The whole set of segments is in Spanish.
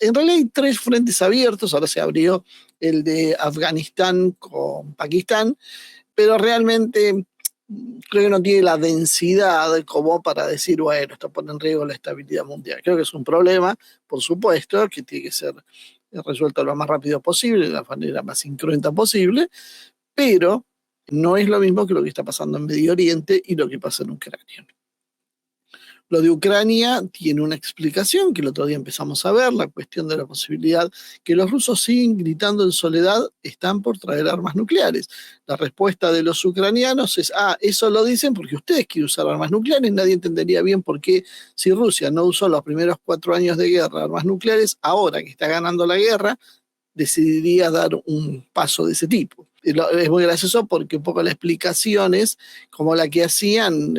en realidad hay tres frentes abiertos, ahora se abrió el de Afganistán con Pakistán, pero realmente creo que no tiene la densidad como para decir, bueno, esto pone en riesgo la estabilidad mundial. Creo que es un problema, por supuesto, que tiene que ser resuelto lo más rápido posible, de la manera más incruenta posible, pero no es lo mismo que lo que está pasando en Medio Oriente y lo que pasa en Ucrania. Lo de Ucrania tiene una explicación que el otro día empezamos a ver, la cuestión de la posibilidad que los rusos siguen gritando en soledad, están por traer armas nucleares. La respuesta de los ucranianos es, eso lo dicen porque ustedes quieren usar armas nucleares, nadie entendería bien por qué si Rusia no usó los primeros 4 años de guerra armas nucleares, ahora que está ganando la guerra, decidiría dar un paso de ese tipo. Es muy gracioso porque un poco la explicación es como la que hacían,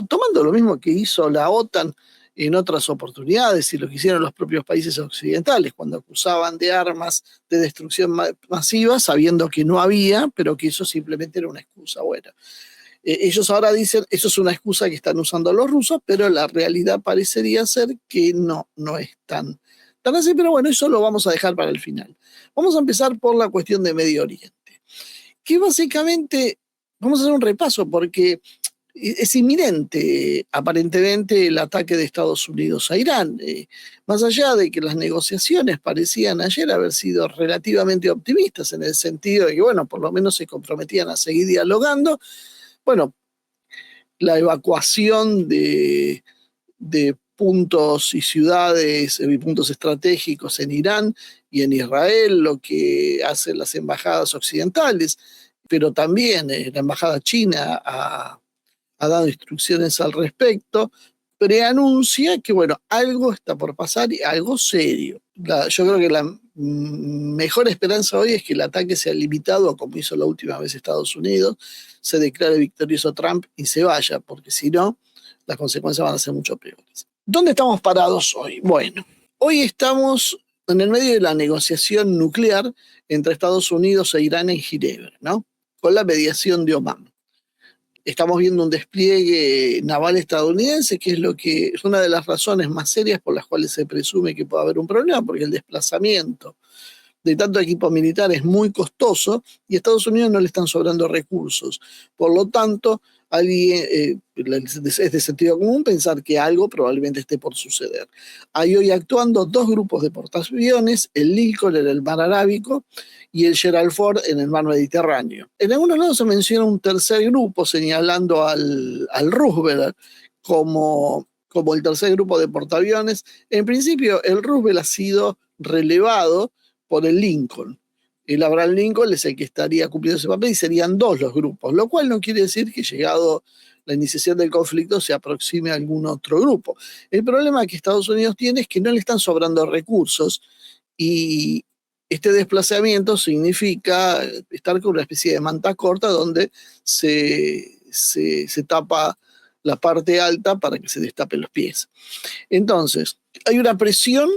tomando lo mismo que hizo la OTAN en otras oportunidades y lo que hicieron los propios países occidentales, cuando acusaban de armas de destrucción masiva, sabiendo que no había, pero que eso simplemente era una excusa. Bueno, ellos ahora dicen, eso es una excusa que están usando los rusos, pero la realidad parecería ser que no es tan así, pero bueno, eso lo vamos a dejar para el final. Vamos a empezar por la cuestión de Medio Oriente, que básicamente vamos a hacer un repaso porque es inminente aparentemente el ataque de Estados Unidos a Irán. Más allá de que las negociaciones parecían ayer haber sido relativamente optimistas en el sentido de que, bueno, por lo menos se comprometían a seguir dialogando, bueno, la evacuación de puntos y ciudades y puntos estratégicos en Irán y en Israel, lo que hacen las embajadas occidentales, pero también la embajada china ha dado instrucciones al respecto, preanuncia que, bueno, algo está por pasar y algo serio. Yo creo que la mejor esperanza hoy es que el ataque sea limitado a como hizo la última vez Estados Unidos, se declare victorioso Trump y se vaya, porque si no, las consecuencias van a ser mucho peores. ¿Dónde estamos parados hoy? Bueno, hoy estamos en el medio de la negociación nuclear entre Estados Unidos e Irán en Ginebra, ¿no? Con la mediación de Oman. Estamos viendo un despliegue naval estadounidense, que es una de las razones más serias por las cuales se presume que puede haber un problema, porque el desplazamiento de tanto equipo militar es muy costoso y a Estados Unidos no le están sobrando recursos. Por lo tanto, es de sentido común pensar que algo probablemente esté por suceder. Hay hoy actuando dos grupos de portaaviones, el Lincoln en el mar Arábico y el Gerald Ford en el mar Mediterráneo. En algunos lados se menciona un tercer grupo señalando al Roosevelt como el tercer grupo de portaaviones. En principio, el Roosevelt ha sido relevado por el Lincoln. El Abraham Lincoln es el que estaría cumpliendo ese papel y serían dos los grupos, lo cual no quiere decir que llegado la iniciación del conflicto se aproxime a algún otro grupo. El problema que Estados Unidos tiene es que no le están sobrando recursos y este desplazamiento significa estar con una especie de manta corta donde se tapa la parte alta para que se destapen los pies. Entonces, hay una presión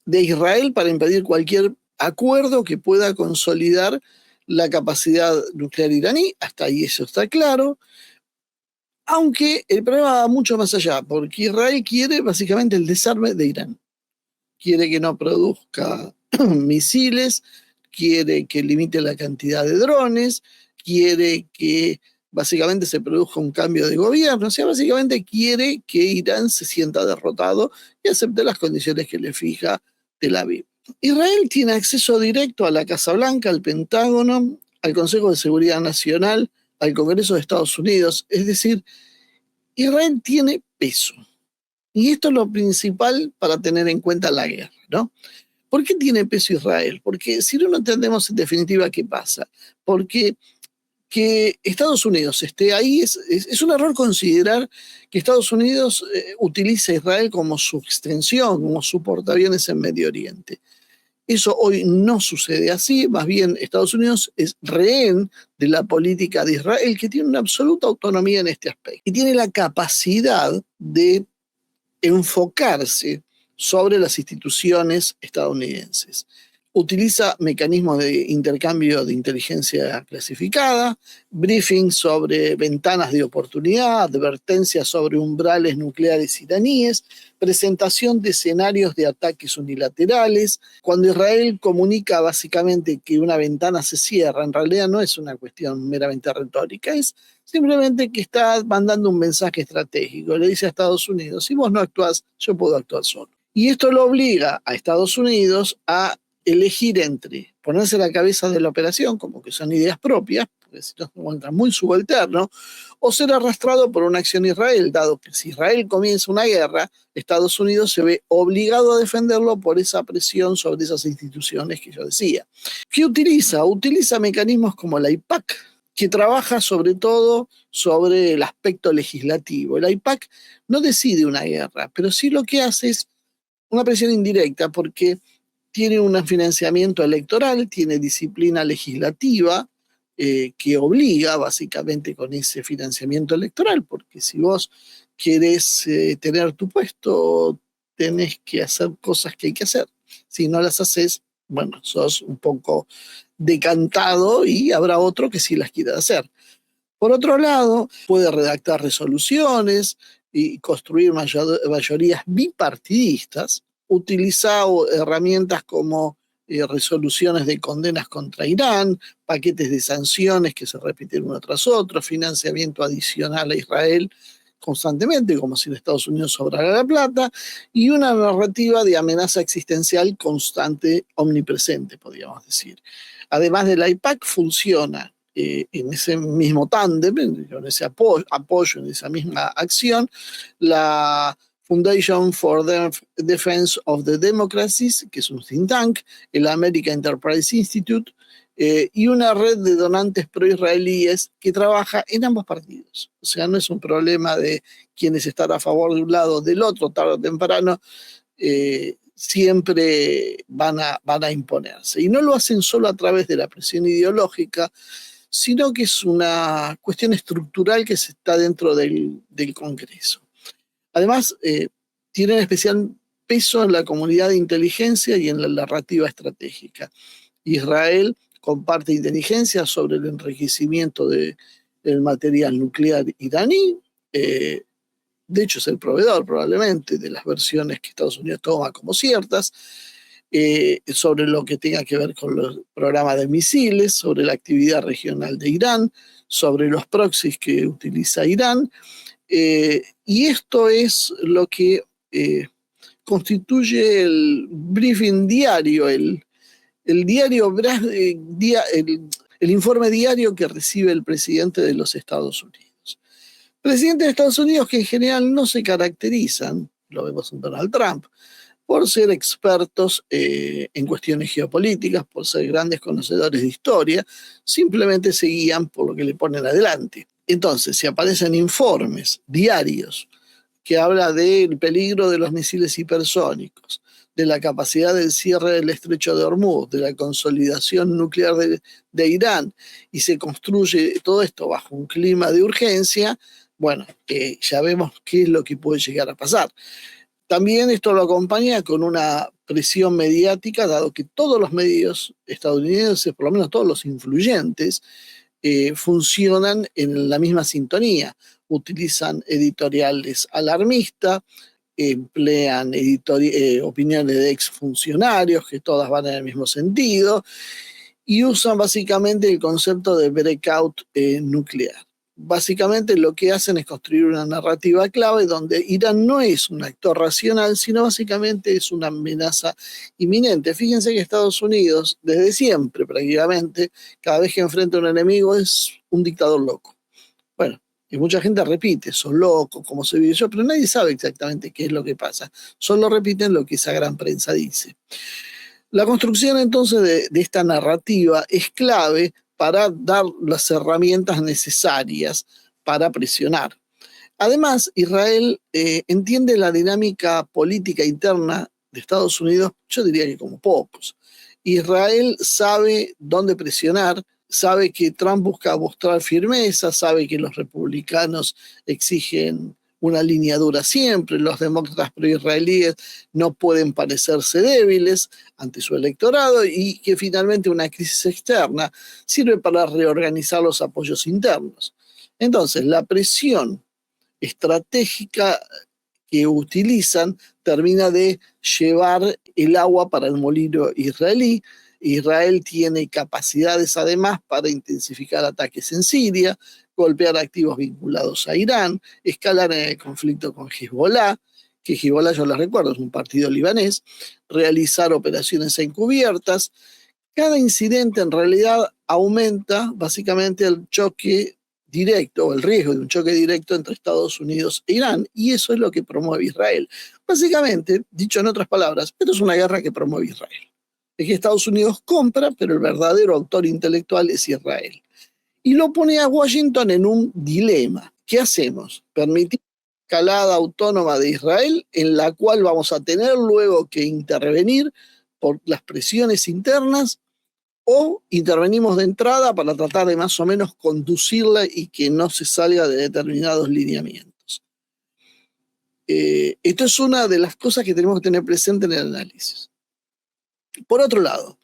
de Israel para impedir cualquier acuerdo que pueda consolidar la capacidad nuclear iraní, hasta ahí eso está claro, aunque el problema va mucho más allá, porque Israel quiere básicamente el desarme de Irán, quiere que no produzca misiles, quiere que limite la cantidad de drones, quiere que básicamente se produzca un cambio de gobierno, o sea, básicamente quiere que Irán se sienta derrotado y acepte las condiciones que le fija Tel Aviv. Israel tiene acceso directo a la Casa Blanca, al Pentágono, al Consejo de Seguridad Nacional, al Congreso de Estados Unidos, es decir, Israel tiene peso. Y esto es lo principal para tener en cuenta la guerra, ¿no? ¿Por qué tiene peso Israel? Porque si no entendemos en definitiva qué pasa. Porque que Estados Unidos esté ahí es un error considerar que Estados Unidos utiliza a Israel como su extensión, como su portaaviones en Medio Oriente. Eso hoy no sucede así, más bien Estados Unidos es rehén de la política de Israel, que tiene una absoluta autonomía en este aspecto y tiene la capacidad de enfocarse sobre las instituciones estadounidenses. Utiliza mecanismos de intercambio de inteligencia clasificada, briefings sobre ventanas de oportunidad, advertencias sobre umbrales nucleares iraníes, presentación de escenarios de ataques unilaterales. Cuando Israel comunica básicamente que una ventana se cierra, en realidad no es una cuestión meramente retórica, es simplemente que está mandando un mensaje estratégico. Le dice a Estados Unidos, si vos no actuás, yo puedo actuar solo. Y esto lo obliga a Estados Unidos a elegir entre ponerse a la cabeza de la operación, como que son ideas propias, porque si no se encuentra muy subalterno, o ser arrastrado por una acción de Israel, dado que si Israel comienza una guerra, Estados Unidos se ve obligado a defenderlo por esa presión sobre esas instituciones que yo decía. ¿Qué utiliza? Utiliza mecanismos como la AIPAC, que trabaja sobre todo sobre el aspecto legislativo. El AIPAC no decide una guerra, pero sí lo que hace es una presión indirecta, porque tiene un financiamiento electoral, tiene disciplina legislativa que obliga básicamente con ese financiamiento electoral, porque si vos querés tener tu puesto, tenés que hacer cosas que hay que hacer. Si no las haces, bueno, sos un poco decantado y habrá otro que sí las quiera hacer. Por otro lado, puede redactar resoluciones y construir mayorías bipartidistas, utilizar herramientas como resoluciones de condenas contra Irán, paquetes de sanciones que se repiten uno tras otro, financiamiento adicional a Israel constantemente, como si en Estados Unidos sobrara la plata, y una narrativa de amenaza existencial constante, omnipresente, podríamos decir. Además del IPAC, funciona en ese mismo tándem, en ese apoyo, en esa misma acción, la Foundation for the Defense of the Democracies, que es un think tank, el American Enterprise Institute, y una red de donantes pro-israelíes que trabaja en ambos partidos. O sea, no es un problema de quienes están a favor de un lado o del otro, tarde o temprano, siempre van a imponerse. Y no lo hacen solo a través de la presión ideológica, sino que es una cuestión estructural que se está dentro del Congreso. Además, tienen especial peso en la comunidad de inteligencia y en la narrativa estratégica. Israel comparte inteligencia sobre el enriquecimiento del material nuclear iraní. De hecho, es el proveedor probablemente de las versiones que Estados Unidos toma como ciertas, sobre lo que tenga que ver con los programas de misiles, sobre la actividad regional de Irán, sobre los proxies que utiliza Irán. Y esto es lo que constituye el briefing diario, el diario, el informe diario que recibe el presidente de los Estados Unidos. Presidentes de Estados Unidos que en general no se caracterizan, lo vemos en Donald Trump, por ser expertos en cuestiones geopolíticas, por ser grandes conocedores de historia, simplemente se guían por lo que le ponen adelante. Entonces, si aparecen informes diarios que habla del peligro de los misiles hipersónicos, de la capacidad del cierre del estrecho de Hormuz, de la consolidación nuclear de Irán, y se construye todo esto bajo un clima de urgencia, bueno, ya vemos qué es lo que puede llegar a pasar. También esto lo acompaña con una presión mediática, dado que todos los medios estadounidenses, por lo menos todos los influyentes, funcionan en la misma sintonía. Utilizan editoriales alarmistas, emplean opiniones de exfuncionarios, que todas van en el mismo sentido, y usan básicamente el concepto de breakout nuclear. Básicamente lo que hacen es construir una narrativa clave donde Irán no es un actor racional, sino básicamente es una amenaza inminente. Fíjense que Estados Unidos, desde siempre prácticamente, cada vez que enfrenta a un enemigo es un dictador loco. Bueno, y mucha gente repite, son locos, como se vive yo, pero nadie sabe exactamente qué es lo que pasa. Solo repiten lo que esa gran prensa dice. La construcción entonces de esta narrativa es clave para dar las herramientas necesarias para presionar. Además, Israel entiende la dinámica política interna de Estados Unidos, yo diría que como pocos. Israel sabe dónde presionar, sabe que Trump busca mostrar firmeza, sabe que los republicanos exigen una línea dura siempre. Los demócratas pro-israelíes no pueden parecerse débiles ante su electorado y que finalmente una crisis externa sirve para reorganizar los apoyos internos. Entonces, la presión estratégica que utilizan termina de llevar el agua para el molino israelí. Israel tiene capacidades además para intensificar ataques en Siria, golpear activos vinculados a Irán, escalar en el conflicto con Hezbollah, que Hezbollah, yo les recuerdo, es un partido libanés, realizar operaciones encubiertas. Cada incidente en realidad aumenta básicamente el choque directo o el riesgo de un choque directo entre Estados Unidos e Irán, y eso es lo que promueve Israel. Básicamente, dicho en otras palabras, esto es una guerra que promueve Israel. Es que Estados Unidos compra, pero el verdadero autor intelectual es Israel. Y lo pone a Washington en un dilema. ¿Qué hacemos? ¿Permitir la escalada autónoma de Israel, en la cual vamos a tener luego que intervenir por las presiones internas, o intervenimos de entrada para tratar de más o menos conducirla y que no se salga de determinados lineamientos? Esto es una de las cosas que tenemos que tener presente en el análisis. Por otro lado,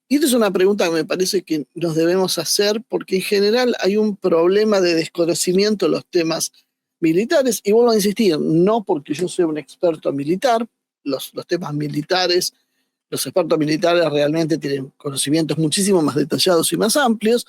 y esta es una pregunta que me parece que nos debemos hacer porque en general hay un problema de desconocimiento de los temas militares, y vuelvo a insistir, no porque yo sea un experto militar, los temas militares, los expertos militares realmente tienen conocimientos muchísimo más detallados y más amplios,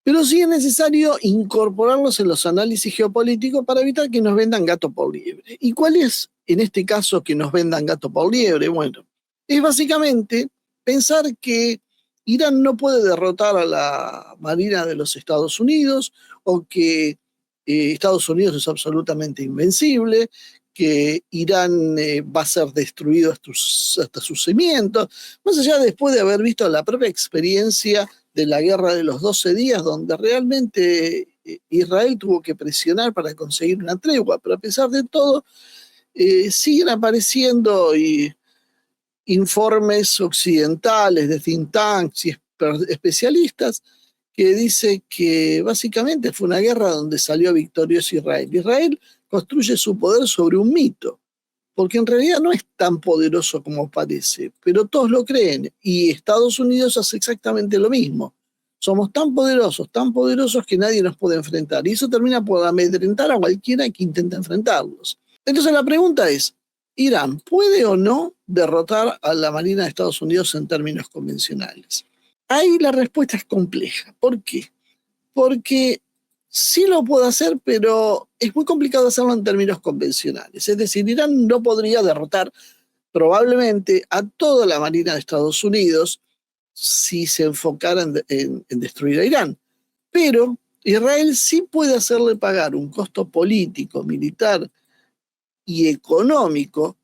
pero sí es necesario incorporarlos en los análisis geopolíticos para evitar que nos vendan gato por liebre. ¿Y cuál es, en este caso, que nos vendan gato por liebre? Bueno, es básicamente pensar que Irán no puede derrotar a la Marina de los Estados Unidos, o que Estados Unidos es absolutamente invencible, que Irán va a ser destruido hasta sus cimientos, más allá después de haber visto la propia experiencia de la guerra de los 12 días, donde realmente Israel tuvo que presionar para conseguir una tregua, pero a pesar de todo, siguen apareciendo informes occidentales de think tanks y especialistas que dice que básicamente fue una guerra donde salió victorioso Israel. Israel construye su poder sobre un mito, porque en realidad no es tan poderoso como parece, pero todos lo creen, y Estados Unidos hace exactamente lo mismo. Somos tan poderosos que nadie nos puede enfrentar, y eso termina por amedrentar a cualquiera que intenta enfrentarlos. Entonces la pregunta es, ¿Irán puede o no derrotar a la Marina de Estados Unidos en términos convencionales? Ahí la respuesta es compleja. ¿Por qué? Porque sí lo puede hacer, pero es muy complicado hacerlo en términos convencionales. Es decir, Irán no podría derrotar probablemente a toda la Marina de Estados Unidos si se enfocara en destruir a Irán. Pero Israel sí puede hacerle pagar un costo político, militar y económico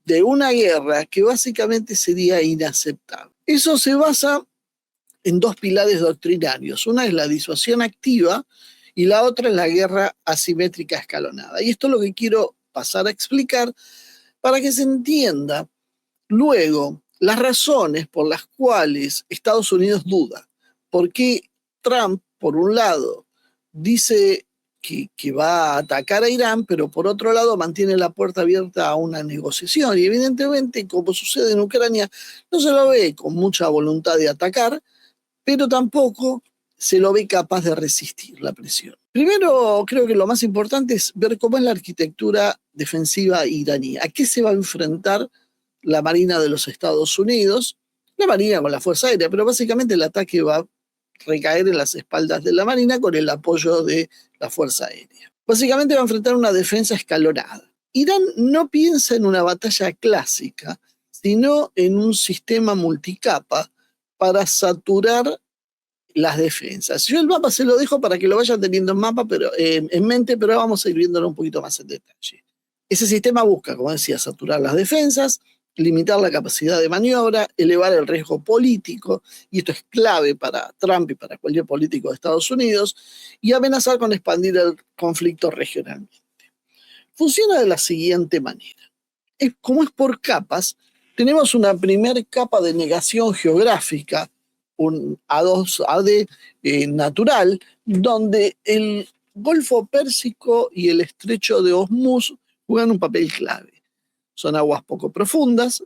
de una guerra que básicamente sería inaceptable. Eso se basa en dos pilares doctrinarios. Una es la disuasión activa y la otra es la guerra asimétrica escalonada. Y esto es lo que quiero pasar a explicar para que se entienda luego las razones por las cuales Estados Unidos duda. ¿Por qué Trump, por un lado, dice que va a atacar a Irán, pero por otro lado mantiene la puerta abierta a una negociación? Y evidentemente, como sucede en Ucrania, no se lo ve con mucha voluntad de atacar, pero tampoco se lo ve capaz de resistir la presión. Primero, creo que lo más importante es ver cómo es la arquitectura defensiva iraní. ¿A qué se va a enfrentar la Marina de los Estados Unidos? La Marina con la Fuerza Aérea, pero básicamente el ataque va a recaer en las espaldas de la Marina con el apoyo de la Fuerza Aérea. Básicamente va a enfrentar una defensa escalonada. Irán no piensa en una batalla clásica, sino en un sistema multicapa para saturar las defensas. Yo el mapa se lo dejo para que lo vayan teniendo en mente, pero vamos a ir viéndolo un poquito más en detalle. Ese sistema busca, como decía, saturar las defensas, limitar la capacidad de maniobra, elevar el riesgo político, y esto es clave para Trump y para cualquier político de Estados Unidos, y amenazar con expandir el conflicto regionalmente. Funciona de la siguiente manera. Como es por capas, tenemos una primera capa de negación geográfica, un A2AD natural, donde el Golfo Pérsico y el estrecho de Hormuz juegan un papel clave. Son aguas poco profundas,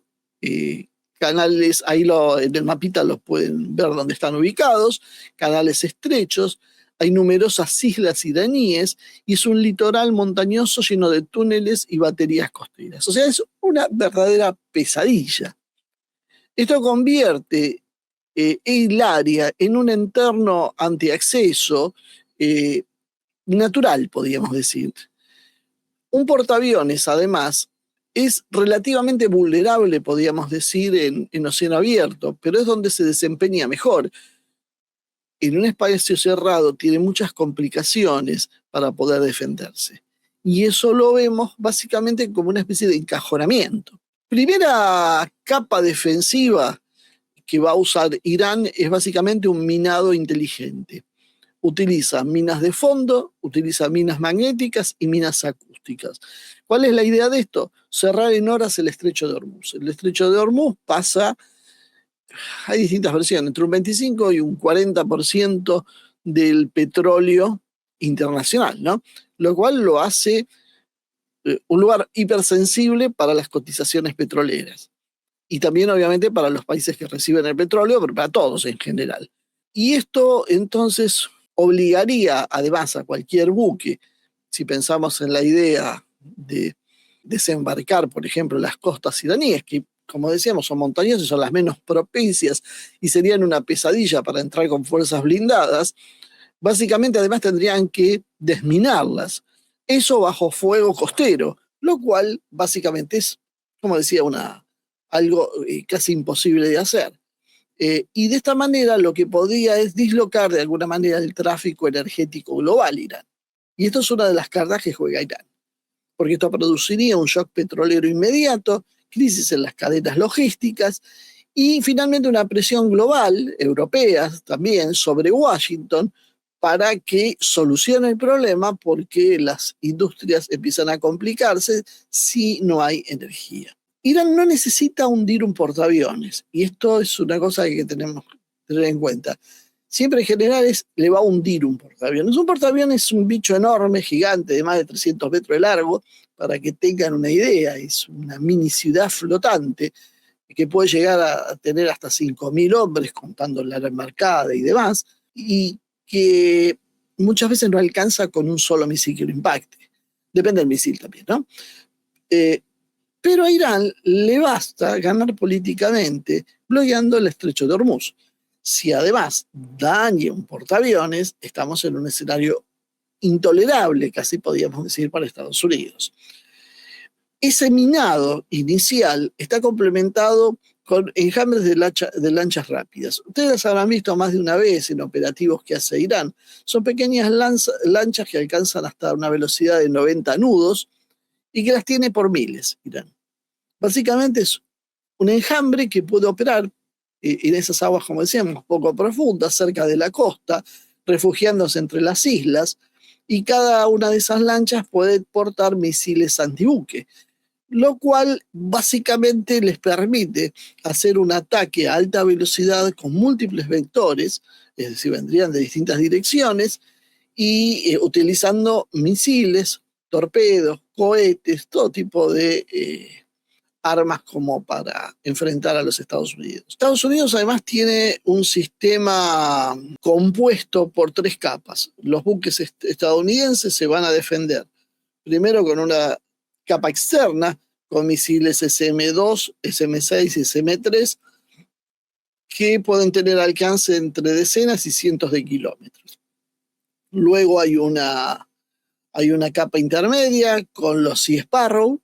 canales, en el mapita los pueden ver dónde están ubicados, canales estrechos, hay numerosas islas iraníes y es un litoral montañoso lleno de túneles y baterías costeras. O sea, es una verdadera pesadilla. Esto convierte el área en un entorno antiacceso natural, podríamos decir. Un portaaviones, además, es relativamente vulnerable, podríamos decir, en océano abierto, pero es donde se desempeña mejor. En un espacio cerrado tiene muchas complicaciones para poder defenderse. Y eso lo vemos básicamente como una especie de encajonamiento. Primera capa defensiva que va a usar Irán es básicamente un minado inteligente. Utiliza minas de fondo, utiliza minas magnéticas y minas acústicas. ¿Cuál es la idea de esto? Cerrar en horas el estrecho de Hormuz. El estrecho de Hormuz pasa, hay distintas versiones, entre un 25 y un 40% del petróleo internacional, ¿no? Lo cual lo hace un lugar hipersensible para las cotizaciones petroleras. Y también, obviamente, para los países que reciben el petróleo, pero para todos en general. Y esto, entonces, obligaría, además, a cualquier buque, si pensamos en la idea de desembarcar, por ejemplo, las costas iraníes, que, como decíamos, son montañosas y son las menos propicias y serían una pesadilla para entrar con fuerzas blindadas, básicamente, además, tendrían que desminarlas. Eso bajo fuego costero, lo cual, básicamente, es, como decía, algo casi imposible de hacer. Y de esta manera lo que podría es dislocar de alguna manera el tráfico energético global Irán. Y esto es una de las cartas que juega Irán, porque esto produciría un shock petrolero inmediato, crisis en las cadenas logísticas y finalmente una presión global, europea también, sobre Washington para que solucione el problema porque las industrias empiezan a complicarse si no hay energía. Irán no necesita hundir un portaaviones, y esto es una cosa que tenemos que tener en cuenta. Siempre en general le va a hundir un portaaviones. Un portaaviones es un bicho enorme, gigante, de más de 300 metros de largo, para que tengan una idea, es una mini ciudad flotante que puede llegar a tener hasta 5.000 hombres, contando la embarcada y demás, y que muchas veces no alcanza con un solo misil que lo impacte. Depende del misil también, ¿no? Pero a Irán le basta ganar políticamente bloqueando el estrecho de Hormuz. Si además daña un portaaviones, estamos en un escenario intolerable, casi podríamos decir, para Estados Unidos. Ese minado inicial está complementado con enjambres de lanchas rápidas. Ustedes las habrán visto más de una vez en operativos que hace Irán. Son pequeñas lanchas que alcanzan hasta una velocidad de 90 nudos y que las tiene por miles, Irán. Básicamente es un enjambre que puede operar en esas aguas, como decíamos, poco profundas, cerca de la costa, refugiándose entre las islas, y cada una de esas lanchas puede portar misiles antibuque, lo cual básicamente les permite hacer un ataque a alta velocidad con múltiples vectores, es decir, vendrían de distintas direcciones, y utilizando misiles, torpedos, cohetes, todo tipo de armas como para enfrentar a los Estados Unidos. Estados Unidos además tiene un sistema compuesto por 3 capas. Los buques estadounidenses se van a defender primero con una capa externa, con misiles SM-2, SM-6 y SM-3, que pueden tener alcance entre decenas y cientos de kilómetros. Luego hay una capa intermedia con los Sea Sparrow,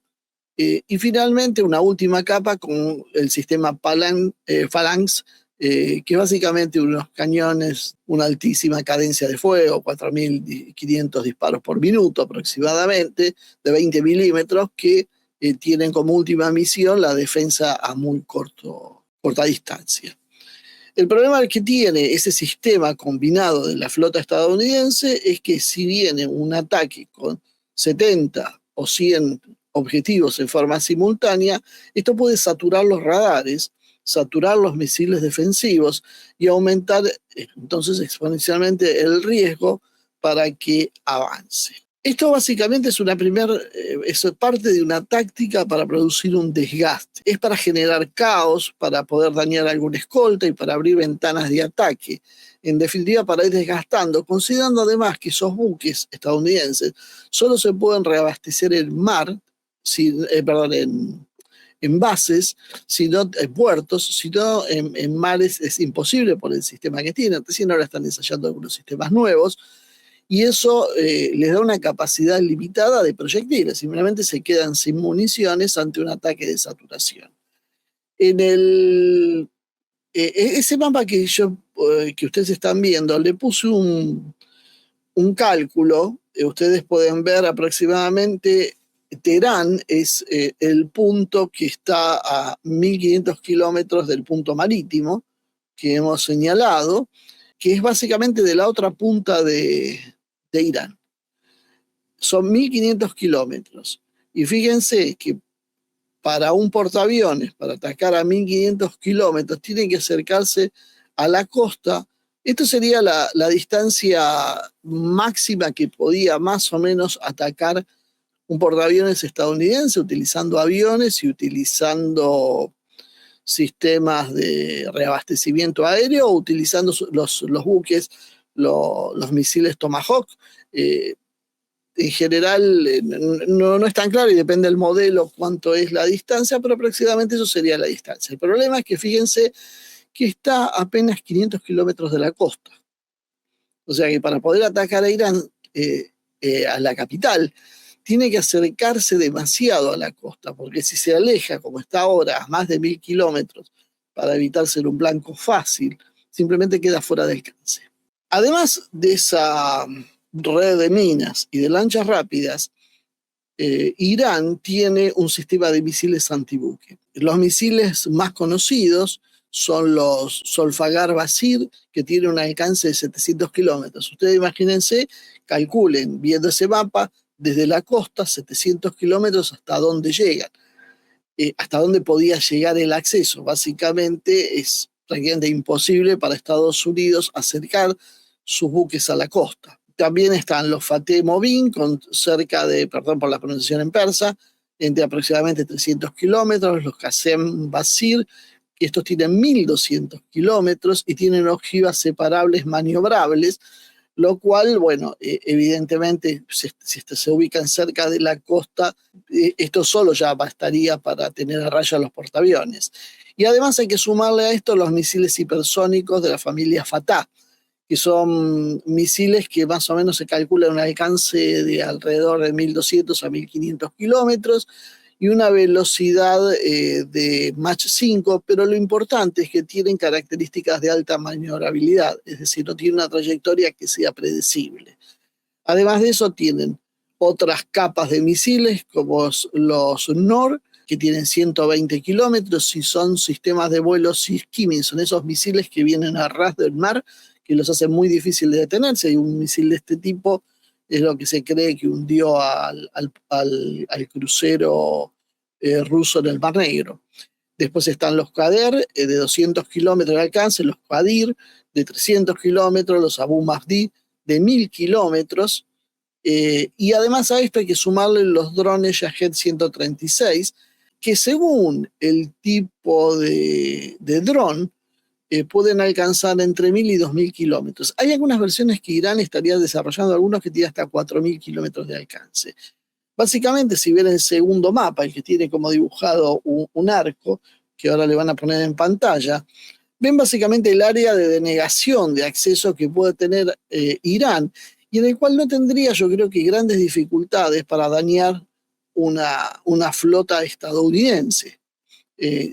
y finalmente una última capa con el sistema Phalanx, que es básicamente unos cañones, una altísima cadencia de fuego, 4.500 disparos por minuto aproximadamente, de 20 milímetros, que tienen como última misión la defensa a muy corta distancia. El problema que tiene ese sistema combinado de la flota estadounidense es que si viene un ataque con 70 o 100 objetivos en forma simultánea, esto puede saturar los radares, saturar los misiles defensivos y aumentar entonces exponencialmente el riesgo para que avance. Esto básicamente es parte de una táctica para producir un desgaste. Es para generar caos, para poder dañar alguna escolta y para abrir ventanas de ataque. En definitiva, para ir desgastando, considerando además que esos buques estadounidenses solo se pueden reabastecer en mar, en bases, sino en puertos, sino en mares es imposible por el sistema que tienen. Recién ahora están ensayando algunos sistemas nuevos, y eso les da una capacidad limitada de proyectiles, simplemente se quedan sin municiones ante un ataque de saturación. En ese mapa que ustedes están viendo, le puse un cálculo, ustedes pueden ver aproximadamente, Teherán es el punto que está a 1.500 kilómetros del punto marítimo que hemos señalado, que es básicamente de la otra punta de Irán. Son 1.500 kilómetros. Y fíjense que para un portaaviones, para atacar a 1.500 kilómetros, tiene que acercarse a la costa. Esto sería la distancia máxima que podía más o menos atacar un portaaviones estadounidense, utilizando aviones y utilizando sistemas de reabastecimiento aéreo, o utilizando los buques, los misiles Tomahawk. En general no es tan claro y depende del modelo cuánto es la distancia, pero aproximadamente eso sería la distancia. El problema es que fíjense que está a apenas 500 kilómetros de la costa. O sea que para poder atacar a Irán, a la capital, tiene que acercarse demasiado a la costa, porque si se aleja, como está ahora, a más de 1.000 kilómetros, para evitar ser un blanco fácil, simplemente queda fuera de alcance. Además de esa red de minas y de lanchas rápidas, Irán tiene un sistema de misiles antibuque. Los misiles más conocidos son los Solfagar Basir, que tienen un alcance de 700 kilómetros. Ustedes imagínense, calculen, viendo ese mapa, desde la costa, 700 kilómetros, hasta dónde llegan, hasta dónde podía llegar el acceso. Básicamente es prácticamente imposible para Estados Unidos acercar sus buques a la costa. También están los Fateh Movin, perdón por la pronunciación en persa, entre aproximadamente 300 kilómetros, los Qasem Basir, que estos tienen 1.200 kilómetros y tienen ojivas separables maniobrables, lo cual, bueno, evidentemente, si se ubican cerca de la costa, esto solo ya bastaría para tener a raya los portaaviones. Y además hay que sumarle a esto los misiles hipersónicos de la familia Fatah, que son misiles que más o menos se calcula un alcance de alrededor de 1.200 a 1.500 kilómetros y una velocidad de Mach 5, pero lo importante es que tienen características de alta maniobrabilidad, es decir, no tienen una trayectoria que sea predecible. Además de eso, tienen otras capas de misiles como los NOR, que tienen 120 kilómetros y son sistemas de vuelo skimming, son esos misiles que vienen a ras del mar, que los hace muy difícil de detenerse, y un misil de este tipo es lo que se cree que hundió al crucero ruso en el Mar Negro. Después están los Qader, de 200 kilómetros de alcance, los Qadir de 300 kilómetros, los Abu Mahdi de 1.000 kilómetros, y además a esto hay que sumarle los drones Shahed 136, que según el tipo de dron, pueden alcanzar entre 1.000 y 2.000 kilómetros. Hay algunas versiones que Irán estaría desarrollando, algunos que tienen hasta 4.000 kilómetros de alcance. Básicamente, si ven el segundo mapa, el que tiene como dibujado un arco, que ahora le van a poner en pantalla, ven básicamente el área de denegación de acceso que puede tener Irán, y en el cual no tendría, yo creo que, grandes dificultades para dañar una flota estadounidense.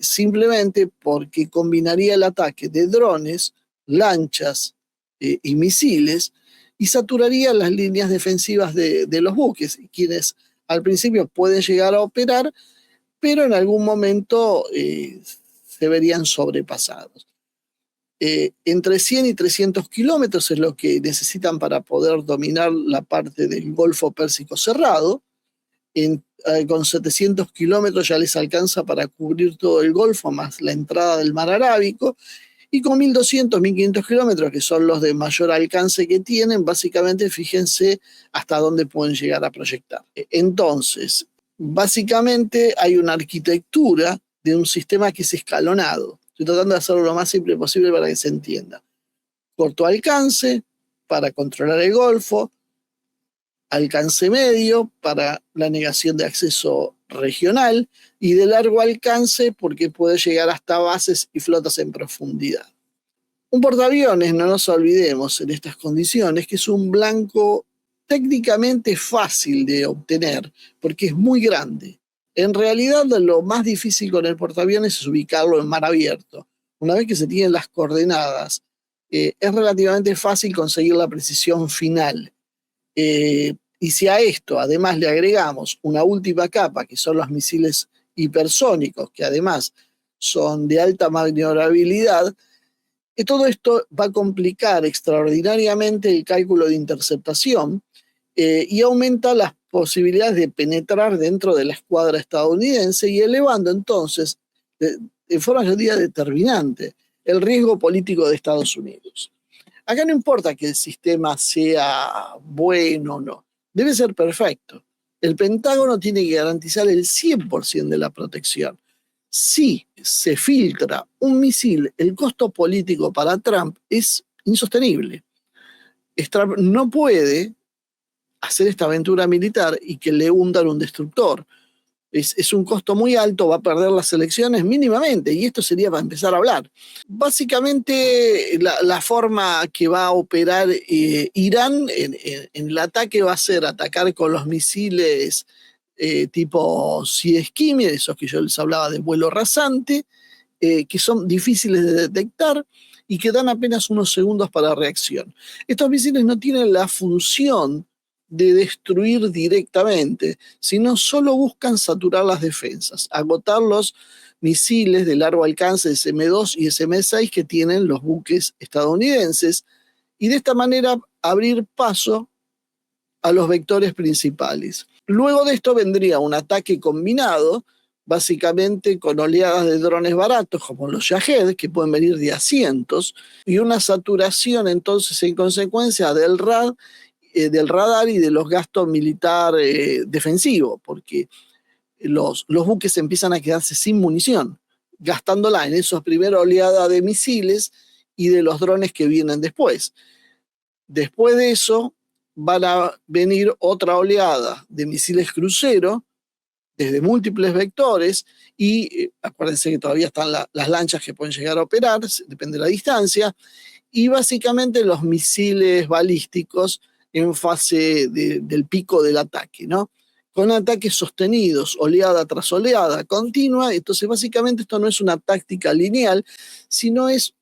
Simplemente porque combinaría el ataque de drones, lanchas y misiles, y saturaría las líneas defensivas de los buques, quienes al principio pueden llegar a operar, pero en algún momento se verían sobrepasados. Entre 100 y 300 kilómetros es lo que necesitan para poder dominar la parte del Golfo Pérsico cerrado. Con 700 kilómetros ya les alcanza para cubrir todo el Golfo, más la entrada del Mar Arábico, Y con 1.200, 1.500 kilómetros, que son los de mayor alcance que tienen, básicamente fíjense hasta dónde pueden llegar a proyectar. Entonces, básicamente hay una arquitectura de un sistema que es escalonado. Estoy tratando de hacerlo lo más simple posible para que se entienda. Corto alcance para controlar el Golfo, alcance medio para la negación de acceso regional y de largo alcance porque puede llegar hasta bases y flotas en profundidad. Un portaaviones, no nos olvidemos en estas condiciones, que es un blanco técnicamente fácil de obtener porque es muy grande. En realidad, lo más difícil con el portaaviones es ubicarlo en mar abierto. Una vez que se tienen las coordenadas, es relativamente fácil conseguir la precisión final. Y si a esto además le agregamos una última capa, que son los misiles hipersónicos, que además son de alta maniobrabilidad, todo esto va a complicar extraordinariamente el cálculo de interceptación y aumenta las posibilidades de penetrar dentro de la escuadra estadounidense y elevando entonces, de forma yo diría determinante, el riesgo político de Estados Unidos. Acá no importa que el sistema sea bueno o no, debe ser perfecto. El Pentágono tiene que garantizar el 100% de la protección. Si se filtra un misil, el costo político para Trump es insostenible. Trump no puede hacer esta aventura militar y que le hundan un destructor. Es un costo muy alto, va a perder las elecciones mínimamente, y esto sería para empezar a hablar. Básicamente, la forma que va a operar Irán en el ataque va a ser atacar con los misiles tipo Sea Skimmer, esos que yo les hablaba de vuelo rasante, que son difíciles de detectar y que dan apenas unos segundos para reacción. Estos misiles no tienen la función de destruir directamente, sino solo buscan saturar las defensas, agotar los misiles de largo alcance SM-2 y SM-6 que tienen los buques estadounidenses y de esta manera abrir paso a los vectores principales. Luego de esto vendría un ataque combinado, básicamente con oleadas de drones baratos como los Shahed, que pueden venir de a cientos, y una saturación entonces en consecuencia del radar y de los gastos militar defensivos, porque los buques empiezan a quedarse sin munición, gastándola en esas primeras oleadas de misiles y de los drones que vienen después. Después de eso van a venir otra oleada de misiles crucero desde múltiples vectores y acuérdense que todavía están las lanchas que pueden llegar a operar, depende de la distancia, y básicamente los misiles balísticos en fase del pico del ataque, ¿no? Con ataques sostenidos, oleada tras oleada, continua. Entonces básicamente esto no es una táctica lineal, sino es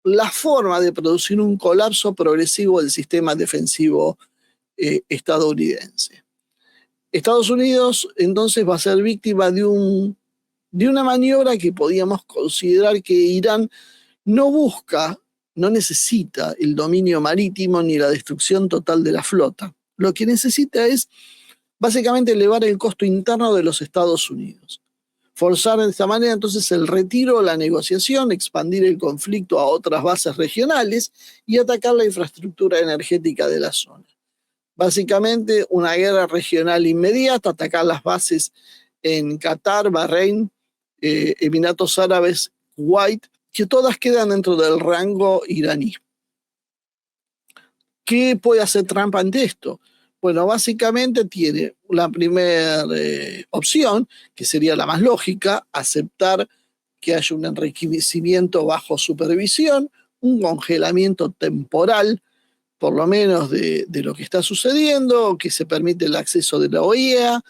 la forma de producir un colapso progresivo del sistema defensivo estadounidense. Estados Unidos entonces va a ser víctima de una maniobra que podíamos considerar que Irán no busca, no necesita el dominio marítimo ni la destrucción total de la flota. Lo que necesita es básicamente elevar el costo interno de los Estados Unidos. Forzar de esta manera entonces el retiro, la negociación, expandir el conflicto a otras bases regionales y atacar la infraestructura energética de la zona. Básicamente una guerra regional inmediata, atacar las bases en Qatar, Bahrein, Emiratos Árabes, Kuwait, que todas quedan dentro del rango iraní. ¿Qué puede hacer Trump ante esto? Bueno, básicamente tiene la primera opción, que sería la más lógica, aceptar que haya un enriquecimiento bajo supervisión, un congelamiento temporal, por lo menos de lo que está sucediendo, que se permite el acceso de la OEA,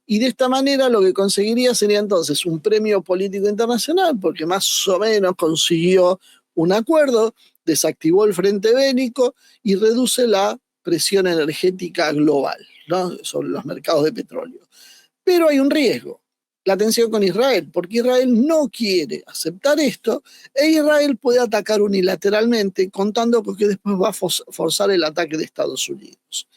y de esta manera lo que conseguiría sería entonces un premio político internacional, porque más o menos consiguió un acuerdo, desactivó el frente bélico y reduce la presión energética global, ¿no?, sobre los mercados de petróleo. Pero hay un riesgo, la tensión con Israel, porque Israel no quiere aceptar esto e Israel puede atacar unilateralmente, contando con que después va a forzar el ataque de Estados Unidos.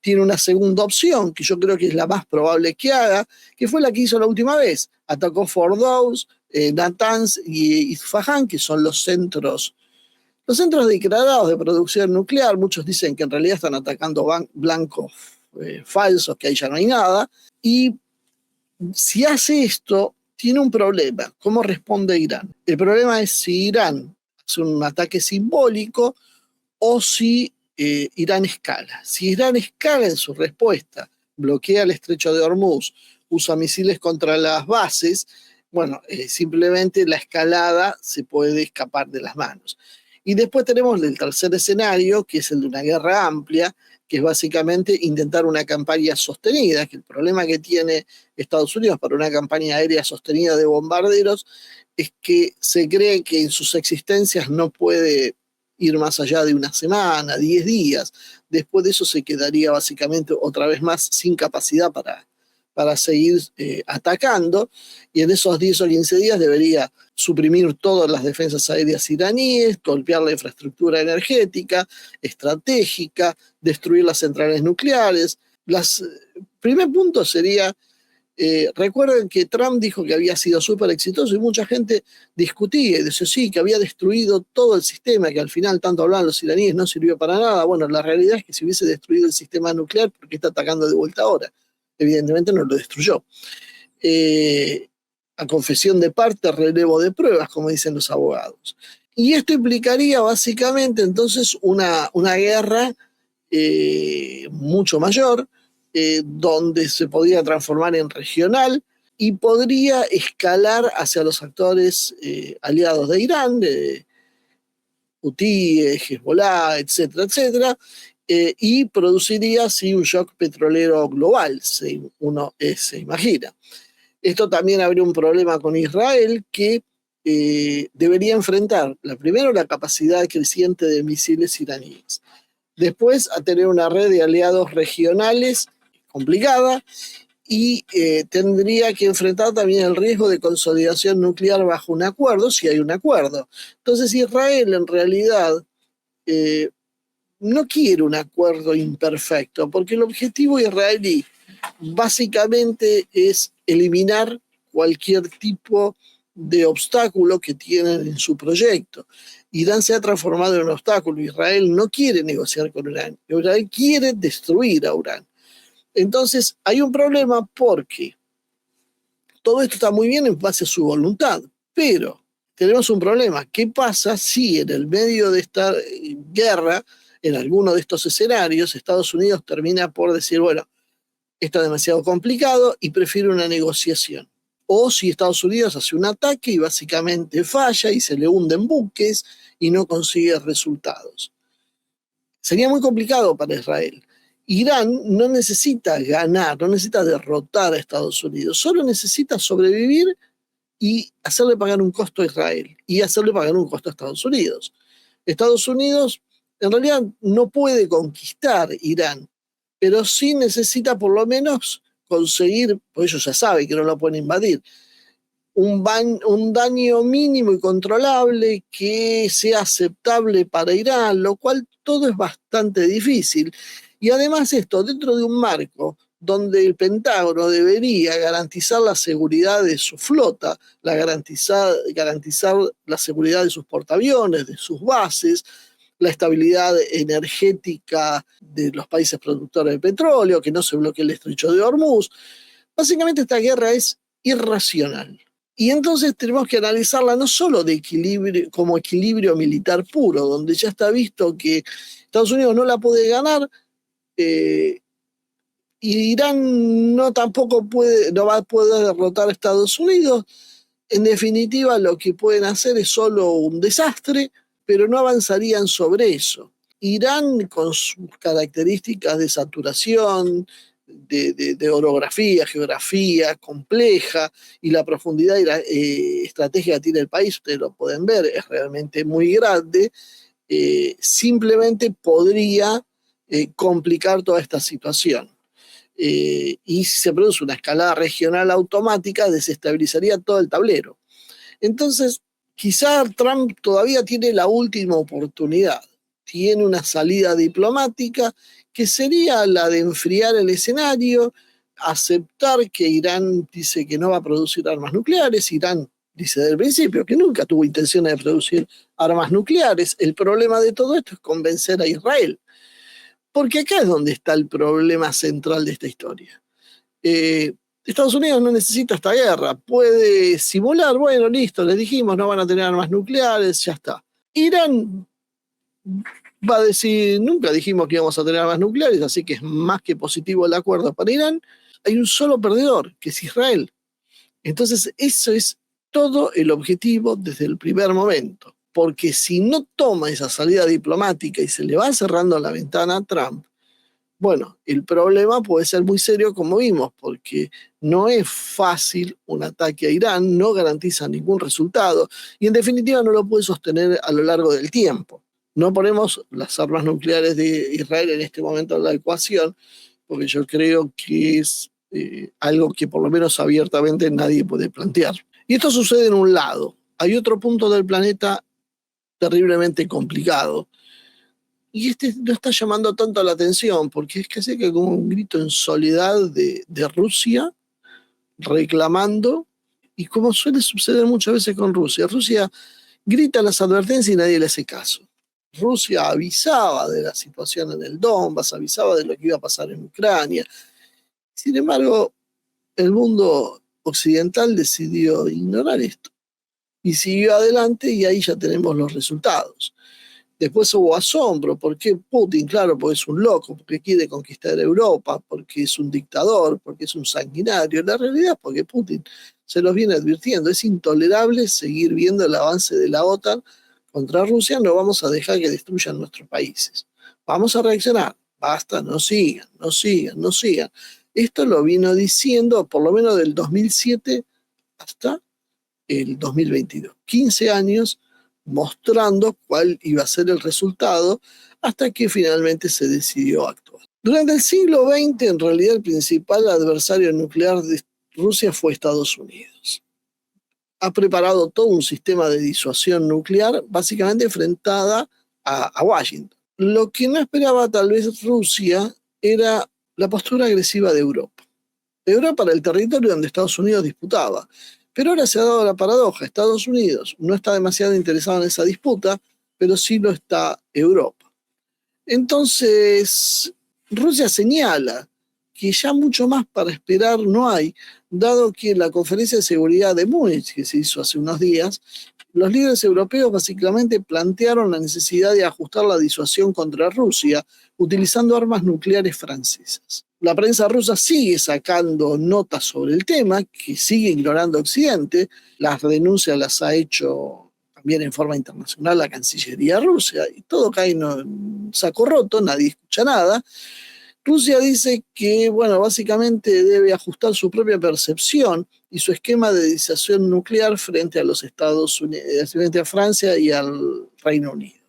Tiene una segunda opción, que yo creo que es la más probable que haga, que fue la que hizo la última vez. Atacó Fort Downs, Natanz y Isfahán, que son los centros declarados de producción nuclear. Muchos dicen que en realidad están atacando blancos falsos, que ahí ya no hay nada. Y si hace esto, tiene un problema. ¿Cómo responde Irán? El problema es si Irán hace un ataque simbólico o si Irán escala. Si Irán escala en su respuesta, bloquea el estrecho de Hormuz, usa misiles contra las bases, bueno, simplemente la escalada se puede escapar de las manos. Y después tenemos el tercer escenario, que es el de una guerra amplia, que es básicamente intentar una campaña sostenida, que el problema que tiene Estados Unidos para una campaña aérea sostenida de bombarderos es que se cree que en sus existencias no puede ir más allá de una semana, 10 días. Después de eso se quedaría básicamente otra vez más sin capacidad para seguir atacando, y en esos 10 o 15 días debería suprimir todas las defensas aéreas iraníes, golpear la infraestructura energética, estratégica, destruir las centrales nucleares. Primer punto sería, recuerden que Trump dijo que había sido súper exitoso y mucha gente discutía y decía sí, que había destruido todo el sistema, que al final tanto hablaban los iraníes, no sirvió para nada. Bueno, la realidad es que si hubiese destruido el sistema nuclear, ¿por qué está atacando de vuelta ahora? Evidentemente no lo destruyó. A confesión de parte, relevo de pruebas, como dicen los abogados. Y esto implicaría básicamente entonces una guerra mucho mayor, donde se podría transformar en regional y podría escalar hacia los actores aliados de Irán, Houthi, Hezbollah, etcétera, etcétera, y produciría así un shock petrolero global, uno se imagina. Esto también habría un problema con Israel, que debería enfrentar, primero, la capacidad creciente de misiles iraníes. Después, a tener una red de aliados regionales complicada, y tendría que enfrentar también el riesgo de consolidación nuclear bajo un acuerdo, si hay un acuerdo. Entonces Israel en realidad no quiere un acuerdo imperfecto, porque el objetivo israelí básicamente es eliminar cualquier tipo de obstáculo que tienen en su proyecto. Irán se ha transformado en un obstáculo. Israel no quiere negociar con Irán. Israel quiere destruir a Irán. Entonces hay un problema porque todo esto está muy bien en base a su voluntad, pero tenemos un problema. ¿Qué pasa si en el medio de esta guerra, en alguno de estos escenarios, Estados Unidos termina por decir, bueno, esto es demasiado complicado y prefiere una negociación? O si Estados Unidos hace un ataque y básicamente falla y se le hunden buques y no consigue resultados. Sería muy complicado para Israel. Irán no necesita ganar, no necesita derrotar a Estados Unidos, solo necesita sobrevivir y hacerle pagar un costo a Israel y hacerle pagar un costo a Estados Unidos. Estados Unidos en realidad no puede conquistar Irán, pero sí necesita por lo menos conseguir, pues ellos ya saben que no lo pueden invadir, un daño mínimo y controlable que sea aceptable para Irán, lo cual todo es bastante difícil. Y además esto dentro de un marco donde el Pentágono debería garantizar la seguridad de su flota, garantizar la seguridad de sus portaaviones, de sus bases, la estabilidad energética de los países productores de petróleo, que no se bloquee el estrecho de Hormuz. Básicamente esta guerra es irracional. Y entonces tenemos que analizarla no solo como equilibrio militar puro, donde ya está visto que Estados Unidos no la puede ganar, y Irán no va a poder derrotar a Estados Unidos. En definitiva, lo que pueden hacer es solo un desastre, pero no avanzarían sobre eso. Irán, con sus características de saturación, de orografía, geografía compleja y la profundidad estratégica que tiene el país, ustedes lo pueden ver, es realmente muy grande, simplemente podría complicar toda esta situación. Y si se produce una escalada regional automática, desestabilizaría todo el tablero. Entonces, quizá Trump todavía tiene la última oportunidad, tiene una salida diplomática que sería la de enfriar el escenario, aceptar que Irán dice que no va a producir armas nucleares. Irán dice desde el principio que nunca tuvo intenciones de producir armas nucleares. El problema de todo esto es convencer a Israel, porque acá es donde está el problema central de esta historia. Estados Unidos no necesita esta guerra, puede simular, bueno, listo, les dijimos, no van a tener armas nucleares, ya está. Irán va a decir, nunca dijimos que íbamos a tener armas nucleares, así que es más que positivo el acuerdo para Irán. Hay un solo perdedor, que es Israel. Entonces, eso es todo el objetivo desde el primer momento. Porque si no toma esa salida diplomática y se le va cerrando la ventana a Trump, bueno, el problema puede ser muy serio, como vimos, porque no es fácil un ataque a Irán, no garantiza ningún resultado y en definitiva no lo puede sostener a lo largo del tiempo. No ponemos las armas nucleares de Israel en este momento en la ecuación, porque yo creo que es algo que por lo menos abiertamente nadie puede plantear. Y esto sucede en un lado. Hay otro punto del planeta terriblemente complicado. Y este no está llamando tanto la atención, porque es casi que como un grito en soledad de Rusia reclamando, y como suele suceder muchas veces con Rusia, Rusia grita las advertencias y nadie le hace caso. Rusia avisaba de la situación en el Donbass, avisaba de lo que iba a pasar en Ucrania. Sin embargo, el mundo occidental decidió ignorar esto y siguió adelante y ahí ya tenemos los resultados. Después hubo asombro, ¿por qué Putin? Claro, porque es un loco, porque quiere conquistar Europa, porque es un dictador, porque es un sanguinario. La realidad es porque Putin se los viene advirtiendo. Es intolerable seguir viendo el avance de la OTAN contra Rusia, no vamos a dejar que destruyan nuestros países. Vamos a reaccionar. Basta, no sigan, no sigan, no sigan. Esto lo vino diciendo por lo menos del 2007 hasta el 2022. 15 años mostrando cuál iba a ser el resultado hasta que finalmente se decidió actuar. Durante el siglo XX, en realidad, el principal adversario nuclear de Rusia fue Estados Unidos. Ha preparado todo un sistema de disuasión nuclear básicamente enfrentada a Washington. Lo que no esperaba tal vez Rusia era la postura agresiva de Europa. Europa era el territorio donde Estados Unidos disputaba. Pero ahora se ha dado la paradoja. Estados Unidos no está demasiado interesado en esa disputa, pero sí lo está Europa. Entonces, Rusia señala que ya mucho más para esperar no hay, dado que en la conferencia de seguridad de Múnich, que se hizo hace unos días, los líderes europeos básicamente plantearon la necesidad de ajustar la disuasión contra Rusia utilizando armas nucleares francesas. La prensa rusa sigue sacando notas sobre el tema, que sigue ignorando Occidente. Las denuncias las ha hecho también en forma internacional la Cancillería rusa, y todo cae en un saco roto, nadie escucha nada. Rusia dice que, bueno, básicamente debe ajustar su propia percepción y su esquema de disuasión nuclear frente a los Estados Unidos, frente a Francia y al Reino Unido.